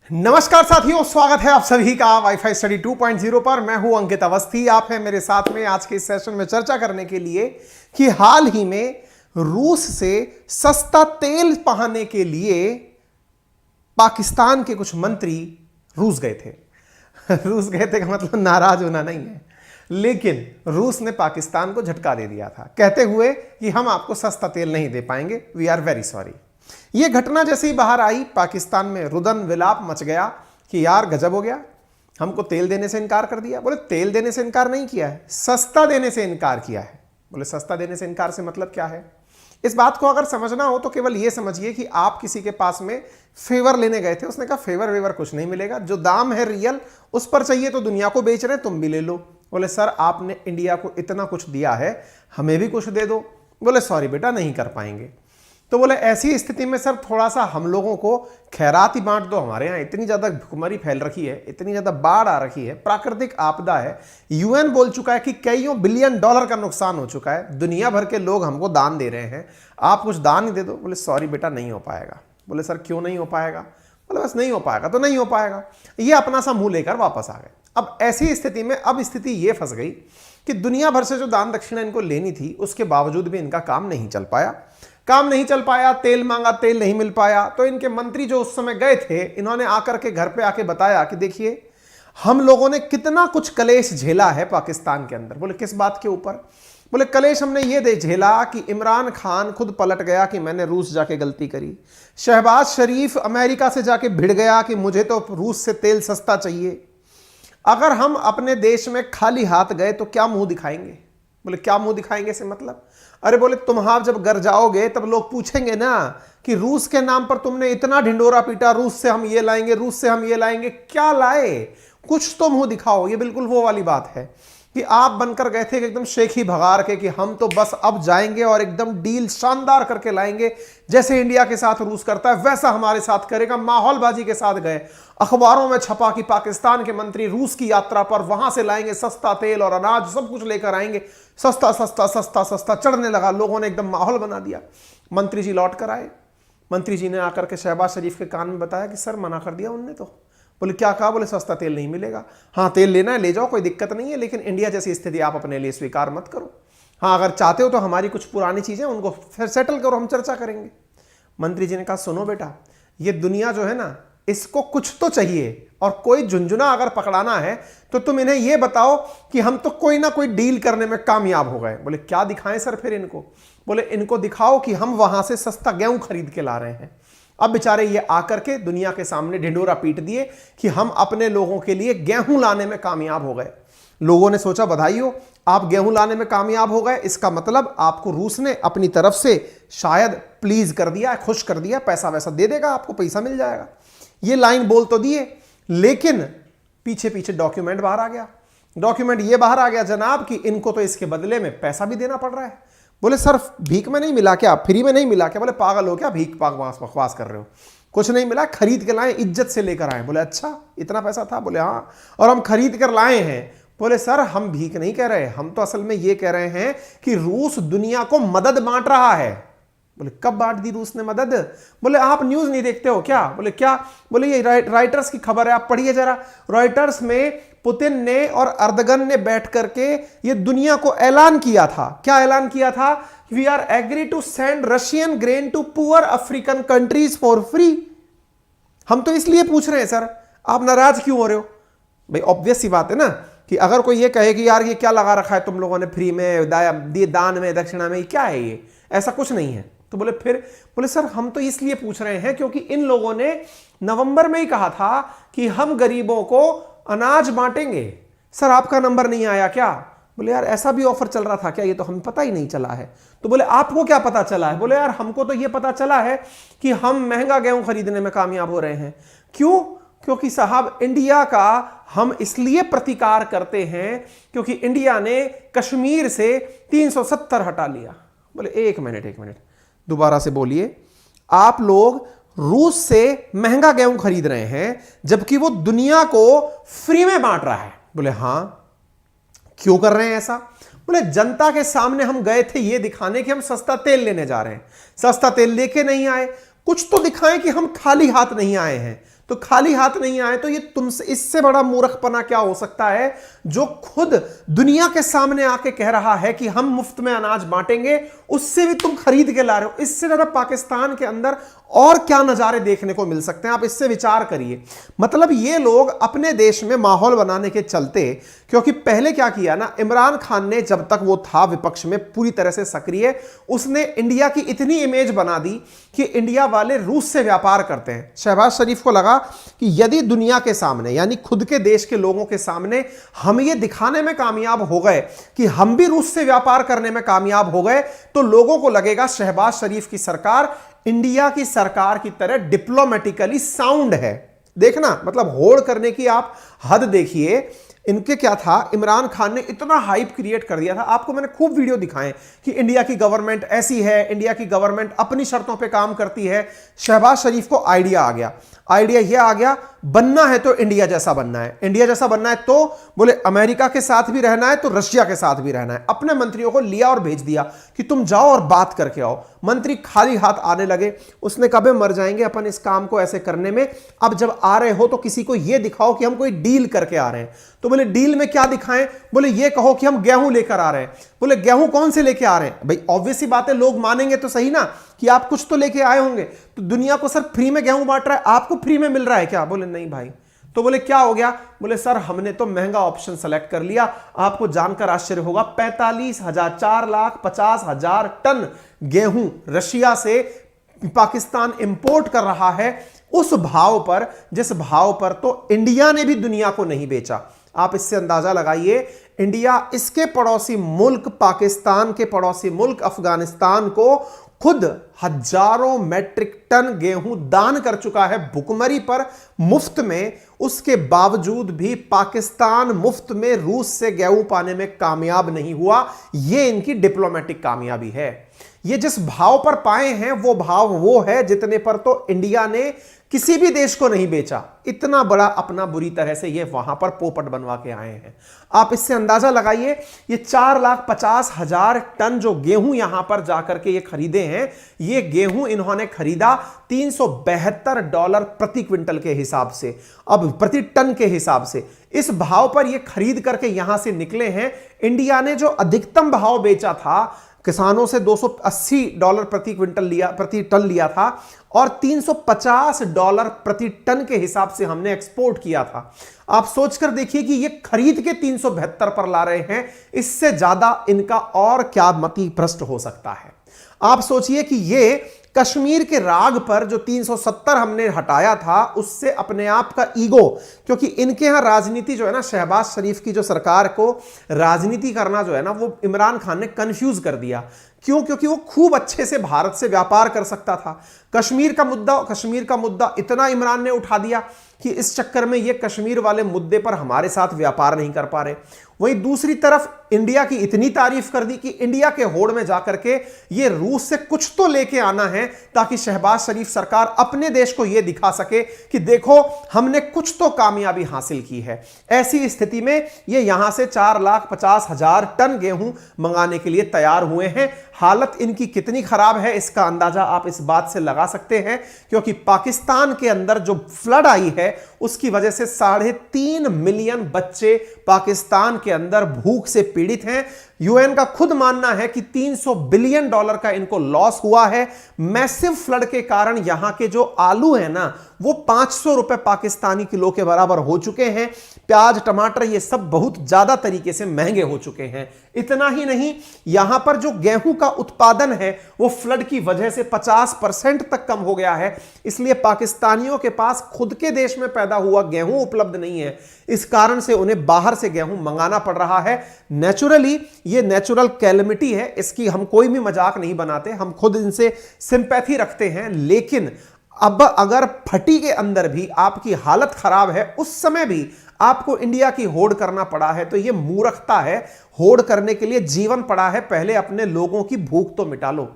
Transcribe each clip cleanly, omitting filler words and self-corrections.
नमस्कार साथियों, स्वागत है आप सभी का वाईफाई स्टडी 2.0 पर। मैं हूं अंकित अवस्थी। आप हैं मेरे साथ में आज के इस सेशन में चर्चा करने के लिए कि हाल ही में रूस से सस्ता तेल पाने के लिए पाकिस्तान के कुछ मंत्री रूस गए थे। रूस गए थे का मतलब नाराज होना नहीं है, लेकिन रूस ने पाकिस्तान को झटका दे दिया था कहते हुए कि हम आपको सस्ता तेल नहीं दे पाएंगे, वी आर वेरी सॉरी। यह घटना जैसे ही बाहर आई, पाकिस्तान में रुदन विलाप मच गया कि यार गजब हो गया, हमको तेल देने से इनकार कर दिया। बोले तेल देने से इनकार नहीं किया है, सस्ता देने से इनकार किया है। बोले सस्ता देने से इनकार से मतलब क्या है? इस बात को अगर समझना हो तो केवल यह समझिए कि आप किसी के पास में फेवर लेने गए थे, उसने कहा फेवर वेवर कुछ नहीं मिलेगा, जो दाम है रियल उस पर चाहिए तो दुनिया को बेच रहे, तुम भी ले लो। बोले सर आपने इंडिया को इतना कुछ दिया है, हमें भी कुछ दे दो। बोले सॉरी बेटा नहीं कर पाएंगे। तो बोले ऐसी स्थिति में सर थोड़ा सा हम लोगों को खैरात ही बांट दो। हमारे यहाँ इतनी ज्यादा भुखमरी फैल रखी है, इतनी ज्यादा बाढ़ आ रखी है, प्राकृतिक आपदा है, यूएन बोल चुका है कि कईयों बिलियन डॉलर का नुकसान हो चुका है, दुनिया भर के लोग हमको दान दे रहे हैं, आप कुछ दान ही दे दो। बोले सॉरी बेटा नहीं हो पाएगा। बोले सर क्यों नहीं हो पाएगा? बोले बस नहीं हो पाएगा तो नहीं हो पाएगा। ये अपना सा मुंह लेकर वापस आ गए। अब ऐसी स्थिति में अब स्थिति ये फंस गई कि दुनिया भर से जो दान दक्षिणा इनको लेनी थी, उसके बावजूद भी इनका काम नहीं चल पाया। तेल मांगा, तेल नहीं मिल पाया। तो इनके मंत्री जो उस समय गए थे, इन्होंने आकर के घर पे आके बताया कि देखिए हम लोगों ने कितना कुछ कलेश झेला है पाकिस्तान के अंदर। बोले किस बात के ऊपर? बोले कलेश हमने ये झेला कि इमरान खान खुद पलट गया कि मैंने रूस जाके गलती करी, शहबाज शरीफ अमेरिका से जाके भिड़ गया कि मुझे तो रूस से तेल सस्ता चाहिए। अगर हम अपने देश में खाली हाथ गए तो क्या मुंह दिखाएंगे? बोले क्या मुंह दिखाएंगे से मतलब? अरे बोले तुम जब घर जाओगे तब लोग पूछेंगे ना कि रूस के नाम पर तुमने इतना ढिंडोरा पीटा, रूस से हम ये लाएंगे, रूस से हम ये लाएंगे। क्या लाए? कुछ तो मुंह दिखाओ। ये बिल्कुल वो वाली बात है कि आप बनकर गए थे एकदम शेखी भगार के कि हम तो बस अब जाएंगे और एकदम डील शानदार करके लाएंगे, जैसे इंडिया के साथ रूस करता है वैसा हमारे साथ करेगा। माहौलबाजी के साथ गए, अखबारों में छपा कि पाकिस्तान के मंत्री रूस की यात्रा पर, वहां से लाएंगे सस्ता तेल और अनाज, सब कुछ लेकर आएंगे, सस्ता सस्ता सस्ता सस्ता चढ़ने लगा। लोगों ने एकदम माहौल बना दिया। मंत्री जी लौट कर आए। मंत्री जी ने आकर के शहबाज शरीफ के कान में बताया कि सर मना कर दिया उनने तो। बोले क्या कहा? बोले सस्ता तेल नहीं मिलेगा। हाँ तेल लेना है ले जाओ, कोई दिक्कत नहीं है, लेकिन इंडिया जैसी स्थिति आप अपने लिए स्वीकार मत करो। हाँ अगर चाहते हो तो हमारी कुछ पुरानी चीजें उनको फिर सेटल करो, हम चर्चा करेंगे। मंत्री जी ने कहा सुनो बेटा, ये दुनिया जो है ना, इसको कुछ तो चाहिए, और कोई झुंझुना अगर पकड़ाना है तो तुम इन्हें यह बताओ कि हम तो कोई ना कोई डील करने में कामयाब हो गए। बोले क्या दिखाएं सर फिर इनको? बोले इनको दिखाओ कि हम वहां से सस्ता गेहूं खरीद के ला रहे हैं। अब बेचारे ये आकर के दुनिया के सामने ढिंडोरा पीट दिए कि हम अपने लोगों के लिए गेहूं लाने में कामयाब हो गए। लोगों ने सोचा बधाई हो, आप गेहूं लाने में कामयाब हो गए, इसका मतलब आपको रूस ने अपनी तरफ से शायद प्लीज कर दिया, खुश कर दिया, पैसा वैसा दे देगा, आपको पैसा मिल जाएगा। ये लाइन बोल तो दिए, लेकिन पीछे पीछे डॉक्यूमेंट बाहर आ गया। डॉक्यूमेंट ये बाहर आ गया जनाब कि इनको तो इसके बदले में पैसा भी देना पड़ रहा है। बोले सर भीख में नहीं मिला क्या? फ्री में नहीं मिला क्या? बोले पागल हो क्या, भीख बकवास कर रहे हो, कुछ नहीं मिला, खरीद के लाए, इज्जत से लेकर आए। बोले अच्छा इतना पैसा था? बोले हाँ, और हम खरीद कर लाए हैं। बोले सर हम भीख नहीं कह रहे, हम तो असल में ये कह रहे हैं कि रूस दुनिया को मदद बांट रहा है। बोले कब बांट दी रूस ने मदद? बोले आप न्यूज नहीं देखते हो क्या? बोले क्या? बोले ये राइटर्स की खबर है, आप पढ़िए जरा। रॉयटर्स में पुतिन ने और अर्दगन ने बैठ करके ये दुनिया को ऐलान किया था। क्या ऐलान किया था? We are agree to send Russian grain to poor African countries for free. हम तो इसलिए पूछ रहे हैं सर, आप नाराज क्यों हो रहे हो? भाई ऑब्वियस सी बात है ना कि अगर कोई ये कहे कि यार ये क्या लगा रखा है तुम लोगों ने फ्री में, दान में, दक्षिणा में, क्या है ये, ऐसा कुछ नहीं है। तो बोले फिर? बोले सर हम तो इसलिए पूछ रहे हैं क्योंकि इन लोगों ने नवंबर में ही कहा था कि हम गरीबों को अनाज बांटेंगे। सर आपका नंबर नहीं आया क्या? बोले यार ऐसा भी ऑफर चल रहा था क्या? ये तो हमें पता ही नहीं चला है। तो बोले आपको क्या पता चला है? बोले यार हमको तो ये पता चला है कि हम महंगा गेहूं खरीदने में कामयाब हो रहे हैं। क्यों? क्योंकि साहब इंडिया का हम इसलिए प्रतिकार करते हैं क्योंकि इंडिया ने कश्मीर से 370 हटा लिया। बोले एक मिनट दोबारा से बोलिए। आप लोग रूस से महंगा गेहूं खरीद रहे हैं जबकि वो दुनिया को फ्री में बांट रहा है। बोले हां। क्यों कर रहे हैं ऐसा? बोले जनता के सामने हम गए थे ये दिखाने कि हम सस्ता तेल लेने जा रहे हैं। सस्ता तेल लेके नहीं आए, कुछ तो दिखाएं कि हम खाली हाथ नहीं आए हैं। तो खाली हाथ नहीं आए तो ये तुमसे इससे बड़ा मूर्खपना क्या हो सकता है, जो खुद दुनिया के सामने आके कह रहा है कि हम मुफ्त में अनाज बांटेंगे, उससे भी तुम खरीद के ला रहे हो। इससे ज्यादा पाकिस्तान के अंदर और क्या नजारे देखने को मिल सकते हैं, आप इससे विचार करिए। मतलब ये लोग अपने देश में माहौल बनाने के चलते, क्योंकि पहले क्या किया ना, इमरान खान ने जब तक वो था विपक्ष में पूरी तरह से सक्रिय, उसने इंडिया की इतनी इमेज बना दी कि इंडिया वाले रूस से व्यापार करते हैं। शहबाज शरीफ को लगा कि यदि दुनिया के सामने, यानी खुद के देश के लोगों के सामने हम ये दिखाने में कामयाब हो गए कि हम भी रूस से व्यापार करने में कामयाब हो गए, तो लोगों को लगेगा शहबाज शरीफ की सरकार इंडिया की सरकार की तरह डिप्लोमेटिकली साउंड है। देखना, मतलब होड़ करने की आप हद देखिए। इनके क्या था, इमरान खान ने इतना हाइप क्रिएट कर दिया था। आपको मैंने खूब वीडियो दिखाए कि इंडिया की गवर्नमेंट ऐसी है, इंडिया की गवर्नमेंट अपनी शर्तों पे काम करती है। शहबाज शरीफ को आइडिया आ गया, आइडिया यह आ गया, बनना है तो इंडिया जैसा बनना है। इंडिया जैसा बनना है तो बोले अमेरिका के साथ भी रहना है तो रशिया के साथ भी रहना है। अपने मंत्रियों को लिया और भेज दिया कि तुम जाओ और बात करके आओ। मंत्री खाली हाथ आने लगे। उसने कभी मर जाएंगे अपन इस काम को ऐसे करने में। अब जब आ रहे हो तो किसी को यह दिखाओ कि हम कोई डील करके आ रहे हैं। तो बोले डील में क्या दिखाएं? बोले ये कहो कि हम गेहूं लेकर आ रहे हैं। बोले गेहूं कौन से लेके आ रहे हैं? भाई ऑब्वियस सी बात है, लोग मानेंगे तो सही ना कि आप कुछ तो लेके आए होंगे। तो दुनिया को सर फ्री में गेहूं बांट रहा है, आपको फ्री में मिल रहा है क्या? बोले नहीं भाई। तो बोले क्या हो गया? बोले सर हमने तो महंगा ऑप्शन सेलेक्ट कर लिया। आपको जानकर आश्चर्य होगा, 45,000 4,50,000 टन गेहूं रशिया से पाकिस्तान इंपोर्ट कर रहा है, उस भाव पर जिस भाव पर तो इंडिया ने भी दुनिया को नहीं बेचा। आप इससे अंदाजा लगाइए, इंडिया इसके पड़ोसी मुल्क पाकिस्तान के पड़ोसी मुल्क अफगानिस्तान को खुद हजारों मैट्रिक टन गेहूं दान कर चुका है भुखमरी पर, मुफ्त में। उसके बावजूद भी पाकिस्तान मुफ्त में रूस से गेहूं पाने में कामयाब नहीं हुआ। यह इनकी डिप्लोमेटिक कामयाबी है। ये जिस भाव पर पाए हैं वो भाव वो है जितने पर तो इंडिया ने किसी भी देश को नहीं बेचा। इतना बड़ा अपना बुरी तरह से ये वहां पर पोपट बनवा के आए हैं। आप इससे अंदाजा लगाइए, ये 4,50,000 टन जो गेहूं यहां पर जाकर के ये खरीदे हैं, ये गेहूं इन्होंने खरीदा $372 प्रति क्विंटल के हिसाब से, अब प्रति टन के हिसाब से। इस भाव पर ये खरीद करके यहां से निकले हैं। इंडिया ने जो अधिकतम भाव बेचा था किसानों से $280 प्रति क्विंटल लिया, प्रति टन लिया था, और $350 प्रति टन के हिसाब से हमने एक्सपोर्ट किया था। आप सोचकर देखिए कि ये खरीद के 372 पर ला रहे हैं। इससे ज्यादा इनका और क्या मति भ्रष्ट हो सकता है। आप सोचिए कि ये कश्मीर के राग पर जो 370 हमने हटाया था, उससे अपने आप का ईगो, क्योंकि इनके यहां राजनीति जो है ना, शहबाज शरीफ की जो सरकार को राजनीति करना जो है ना, वो इमरान खान ने कंफ्यूज कर दिया। क्यों? क्योंकि वो खूब अच्छे से भारत से व्यापार कर सकता था। कश्मीर का मुद्दा इतना इमरान ने उठा दिया कि इस चक्कर में ये कश्मीर वाले मुद्दे पर हमारे साथ व्यापार नहीं कर पा रहे। वहीं दूसरी तरफ इंडिया की इतनी तारीफ कर दी कि इंडिया के होड़ में जाकर के ये रूस से कुछ तो लेके आना है, ताकि शहबाज शरीफ सरकार अपने देश को यह दिखा सके कि देखो हमने कुछ तो कामयाबी हासिल की है। ऐसी स्थिति में ये यहां से 4,50,000 टन गेहूं मंगाने के लिए तैयार हुए हैं। हालत इनकी कितनी खराब है इसका अंदाजा आप इस बात से लगा सकते हैं, क्योंकि पाकिस्तान के अंदर जो फ्लड आई है उसकी वजह से 3.5 मिलियन बच्चे पाकिस्तान के अंदर भूख से पीड़ित हैं। यूएन का खुद मानना है कि $300 बिलियन का इनको लॉस हुआ है। मैसिव फ्लड के कारण यहां के जो आलू है ना, वो 500 रुपए पाकिस्तानी किलो के बराबर हो चुके हैं। प्याज, टमाटर, ये सब बहुत ज्यादा तरीके से महंगे हो चुके हैं। इतना ही नहीं, यहां पर जो गेहूं का उत्पादन है वो फ्लड की वजह से 50% तक कम हो गया है। इसलिए पाकिस्तानियों के पास खुद के देश में पैदा हुआ गेहूं उपलब्ध नहीं है। इस कारण से उन्हें बाहर से गेहूं मंगाना पड़ रहा है। नेचुरली ये नेचुरल कैलेमिटी है, इसकी हम कोई भी मजाक नहीं बनाते, हम खुद इनसे सिंपैथी रखते हैं। लेकिन अब अगर फटी के अंदर भी आपकी हालत खराब है, उस समय भी आपको इंडिया की होड़ करना पड़ा है, तो यह मूर्खता है। होड़ करने के लिए जीवन पड़ा है, पहले अपने लोगों की भूख तो मिटा लो।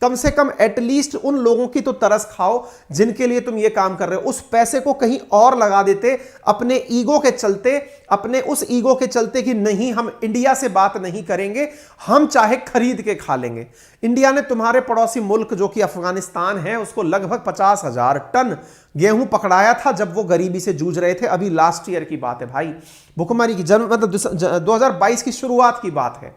कम से कम एटलीस्ट उन लोगों की तो तरस खाओ जिनके लिए तुम ये काम कर रहे हो। उस पैसे को कहीं और लगा देते अपने ईगो के चलते, अपने उस ईगो के चलते कि नहीं हम इंडिया से बात नहीं करेंगे, हम चाहे खरीद के खा लेंगे। इंडिया ने तुम्हारे पड़ोसी मुल्क जो कि अफगानिस्तान है उसको लगभग 50,000 टन गेहूं पकड़ाया था जब वो गरीबी से जूझ रहे थे। अभी लास्ट ईयर की बात है भाई, भुखमरी की मतलब 2022 की शुरुआत की बात है।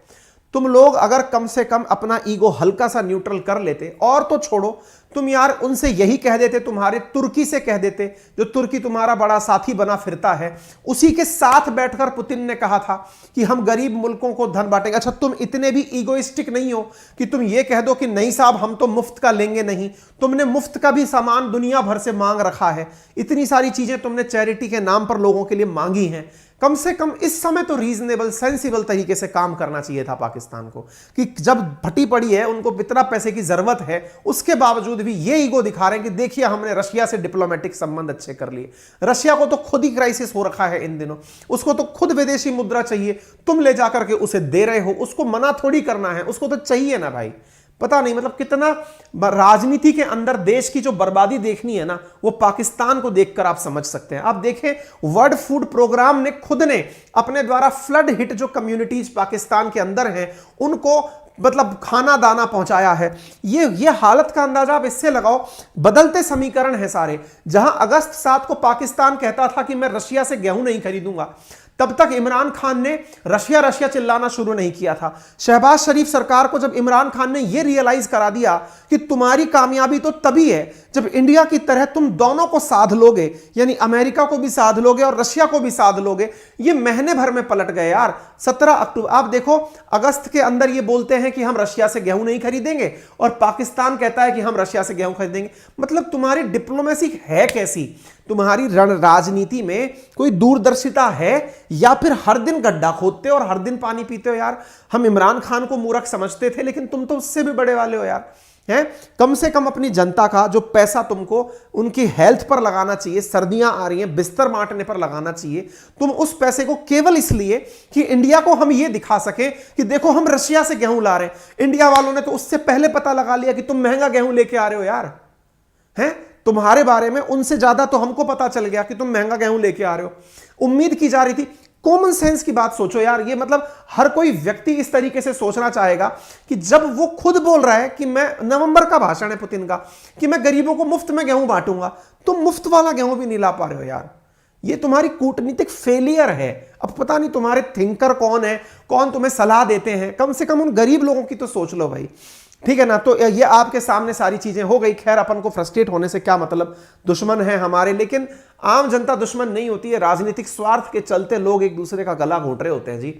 तुम लोग अगर कम से कम अपना ईगो हल्का सा न्यूट्रल कर लेते, और तो छोड़ो तुम यार उनसे यही कह देते, तुम्हारे तुर्की से कह देते, जो तुर्की तुम्हारा बड़ा साथी बना फिरता है, उसी के साथ बैठकर पुतिन ने कहा था कि हम गरीब मुल्कों को धन बांटेंगे। अच्छा तुम इतने भी ईगोइस्टिक नहीं हो कि तुम ये कह दो कि नहीं साहब हम तो मुफ्त का लेंगे नहीं। तुमने मुफ्त का भी सामान दुनिया भर से मांग रखा है, इतनी सारी चीजें तुमने चैरिटी के नाम पर लोगों के लिए मांगी हैं। कम से कम इस समय तो रीजनेबल सेंसिबल तरीके से काम करना चाहिए था पाकिस्तान को, कि जब फटी पड़ी है, उनको इतना पैसे की जरूरत है, उसके बावजूद भी ये ईगो दिखा रहे हैं कि देखिए हमने रशिया से डिप्लोमेटिक संबंध अच्छे कर लिए। रशिया को तो खुद ही क्राइसिस हो रखा है इन दिनों, उसको तो खुद विदेशी मुद्रा चाहिए, तुम ले जाकर के उसे दे रहे हो, उसको मना थोड़ी करना है, उसको तो चाहिए ना भाई। पता नहीं मतलब कितना राजनीति के अंदर देश की जो बर्बादी देखनी है ना, वो पाकिस्तान को देखकर आप समझ सकते हैं। आप देखें वर्ल्ड फूड प्रोग्राम ने खुद ने अपने द्वारा फ्लड हिट जो कम्युनिटीज पाकिस्तान के अंदर हैं उनको मतलब खाना दाना पहुंचाया है। ये हालत का अंदाजा आप इससे लगाओ, बदलते समीकरण है सारे। जहां अगस्त 7 को पाकिस्तान कहता था कि मैं रशिया से गेहूं नहीं खरीदूंगा, तब तक इमरान खान ने रशिया रशिया चिल्लाना शुरू नहीं किया था। शहबाज शरीफ सरकार को जब इमरान खान ने यह रियलाइज करा दिया कि तुम्हारी कामयाबी तो तभी है जब इंडिया की तरह तुम दोनों को साध लोगे, यानी अमेरिका को भी साध लोगे और रशिया को भी साध लोगे, ये महीने भर में पलट गए यार। 17 अक्टूबर आप देखो, अगस्त के अंदर ये बोलते हैं कि हम रशिया से गेहूं नहीं खरीदेंगे और पाकिस्तान कहता है कि हम रशिया से गेहूं खरीदेंगे। मतलब तुम्हारी डिप्लोमेसी है कैसी? तुम्हारी रण राजनीति में कोई दूरदर्शिता है या फिर हर दिन गड्ढा खोदते हो और हर दिन पानी पीते हो यार? हम इमरान खान को मूर्ख समझते थे, लेकिन तुम तो उससे भी बड़े वाले हो यार। हैं? कम से कम अपनी जनता का जो पैसा तुमको उनकी हेल्थ पर लगाना चाहिए, सर्दियां आ रही हैं बिस्तर बांटने पर लगाना चाहिए, तुम उस पैसे को केवल इसलिए कि इंडिया को हम ये दिखा सके कि देखो हम रशिया से गेहूं ला रहे हैं। इंडिया वालों ने तो उससे पहले पता लगा लिया कि तुम महंगा गेहूं लेके आ रहे हो यार। हैं? तुम्हारे बारे में उनसे ज्यादा तो हमको पता चल गया कि तुम महंगा गेहूं लेके आ रहे हो। उम्मीद की जा रही थी, कॉमन सेंस की बात सोचो यार। ये मतलब हर कोई व्यक्ति इस तरीके से सोचना चाहेगा कि जब वो खुद बोल रहा है कि मैं, नवंबर का भाषण है पुतिन का, कि मैं गरीबों को मुफ्त में गेहूं बांटूंगा, तुम मुफ्त वाला गेहूं भी नहीं ला पा रहे हो यार। ये तुम्हारी कूटनीतिक फेलियर है। अब पता नहीं तुम्हारे थिंकर कौन है, कौन तुम्हें सलाह देते हैं। कम से कम उन गरीब लोगों की तो सोच लो भाई, ठीक है ना। तो ये आपके सामने सारी चीजें हो गई। खैर अपन को फ्रस्ट्रेट होने से क्या मतलब, दुश्मन है हमारे, लेकिन आम जनता दुश्मन नहीं होती है। राजनीतिक स्वार्थ के चलते लोग एक दूसरे का गला घोट रहे होते हैं जी,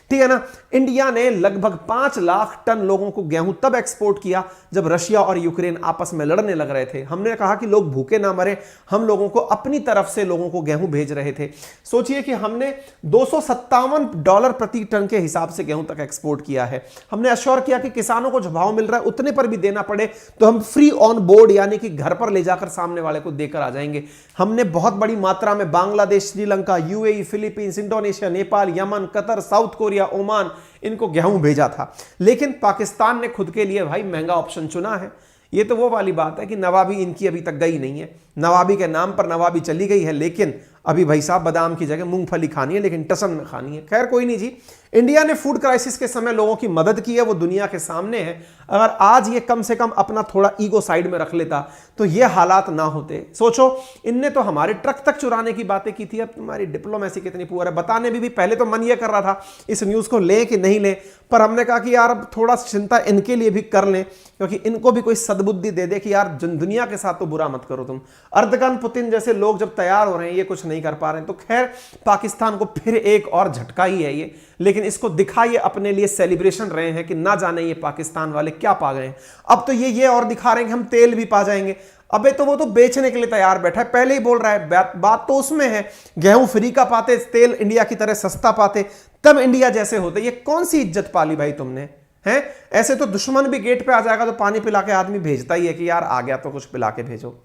ठीक है ना। इंडिया ने लगभग 5 लाख टन लोगों को गेहूं तब एक्सपोर्ट किया जब रशिया और यूक्रेन आपस में लड़ने लग रहे थे। हमने कहा कि लोग भूखे ना मरे, हम लोगों को अपनी तरफ से लोगों को गेहूं भेज रहे थे। सोचिए कि हमने $257 प्रति टन के हिसाब से गेहूं तक एक्सपोर्ट किया है। हमने अश्योर किया कि किसानों को जो भाव मिल रहा है उतने पर भी देना पड़े तो हम फ्री ऑन बोर्ड यानी कि घर पर ले जाकर सामने वाले को देकर आ जाएंगे। हमने बहुत बड़ी मात्रा में Bangladesh, Sri Lanka, UAE, Philippines, Indonesia, Nepal, Yemen, Qatar, south Korea, Oman, इनको गेहूं भेजा था। लेकिन पाकिस्तान ने खुद के लिए भाई महंगा ऑप्शन चुना है। ये तो वो वाली बात है कि नवाबी इनकी अभी तक गई नहीं है। नवाबी के नाम पर नवाबी चली गई है, लेकिन अभी भाई साहब बादाम की जगह मूंगफली खानी है, लेकिन टसन में खानी है। खैर कोई नहीं जी, इंडिया ने फूड क्राइसिस के समय लोगों की मदद की है, वो दुनिया के सामने है। अगर आज ये कम से कम अपना थोड़ा ईगो साइड में रख लेता तो ये हालात ना होते। सोचो, इनने तो हमारे ट्रक तक चुराने की बातें की थी, अब तुम्हारी डिप्लोमेसी कितनी पुअर है। बताने भी पहले तो मन ये कर रहा था इस न्यूज को लें कि नहीं लें, पर हमने कहा कि यार अब थोड़ा चिंता इनके लिए भी कर लें, क्योंकि इनको भी कोई सद्बुद्धि दे दे कि यार दुनिया के साथ तो बुरा मत करो तुम। अर्दगन, पुतिन जैसे लोग जब तैयार हो रहे हैं, ये कुछ नहीं कर पा रहे हैं, तो खैर पाकिस्तान को फिर एक और झटका ही है ये। लेकिन इसको दिखाइए अपने लिए सेलिब्रेशन रहे हैं कि ना जाने ये पाकिस्तान वाले क्या पा गए हैं। अब तो ये और दिखा रहे हैं कि हम तेल भी पा जाएंगे। अबे तो वो तो बेचने के लिए तैयार बैठा है, पहले ही बोल रहा है। बात तो उसमें है, गेहूं फ्री का पाते, तेल इंडिया की तरह सस्ता पाते, तब इंडिया जैसे होते। ये कौन सी इज्जत पाली भाई तुमने, हैं? ऐसे तो दुश्मन भी गेट पे आ जाएगा तो पानी पिला के आदमी भेजता ही है कि यार आ गया तो कुछ पिला के भेजो।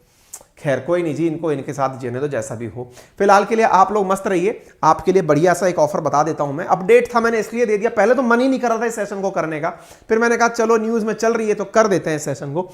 खैर कोई नहीं जी, इनको इनके साथ जीने दो, जैसा भी हो। फिलहाल के लिए आप लोग मस्त रहिए। आपके लिए बढ़िया सा एक ऑफर बता देता हूं मैं। अपडेट था, मैंने इसलिए दे दिया, पहले तो मन ही नहीं कर रहा था इस सेशन को करने का, फिर मैंने कहा चलो न्यूज में चल रही है तो कर देते हैं इस सेशन को।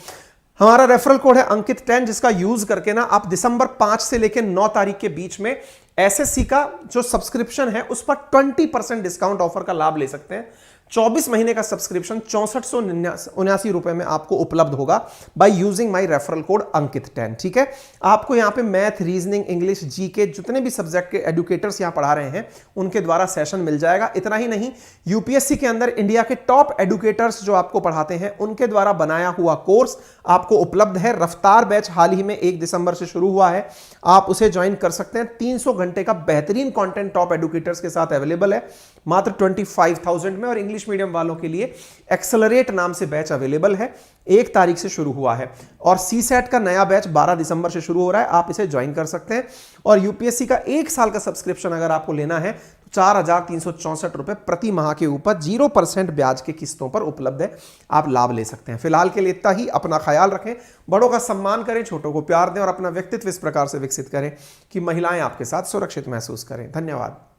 हमारा रेफरल कोड है अंकित 10, जिसका यूज करके ना आप दिसंबर 5 से लेकर 9 तारीख के बीच में एसएससी का जो सब्सक्रिप्शन है उस पर 20% डिस्काउंट ऑफर का लाभ ले सकते हैं। 24 महीने का सब्सक्रिप्शन 6479 रुपए में आपको उपलब्ध होगा by using my referral code Ankit 10। ठीक है, आपको यहां पे मैथ, रीजनिंग, इंग्लिश, जीके, जितने भी सब्जेक्ट के एडुकेटर्स यहां पढ़ा रहे हैं उनके द्वारा सेशन मिल जाएगा। इतना ही नहीं, यूपीएससी के अंदर इंडिया के टॉप एडुकेटर्स जो आपको पढ़ाते हैं उनके द्वारा बनाया हुआ कोर्स आपको उपलब्ध है। रफ्तार बैच हाल ही में 1 दिसंबर से शुरू हुआ है, आप उसे ज्वाइन कर सकते हैं। 300 घंटे का बेहतरीन कंटेंट टॉप एडुकेटर्स के साथ अवेलेबल है मात्र 25,000 में। और इंग्लिश मीडियम वालों के लिए एक्सेलरेट नाम से बैच अवेलेबल है, 1 तारीख से शुरू हुआ है। और सीसेट का नया बैच 12 दिसंबर से शुरू हो रहा है, आप इसे ज्वाइन कर सकते हैं। और यूपीएससी का 1 साल का सब्सक्रिप्शन अगर आपको लेना है तो 4,364 रुपए प्रति माह के ऊपर 0% ब्याज के किस्तों पर उपलब्ध है, आप लाभ ले सकते हैं। फिलहाल के लिए इतना ही। अपना ख्याल रखें, बड़ों का सम्मान करें, छोटों को प्यार दें और अपना व्यक्तित्व इस प्रकार से विकसित करें कि महिलाएं आपके साथ सुरक्षित महसूस करें। धन्यवाद।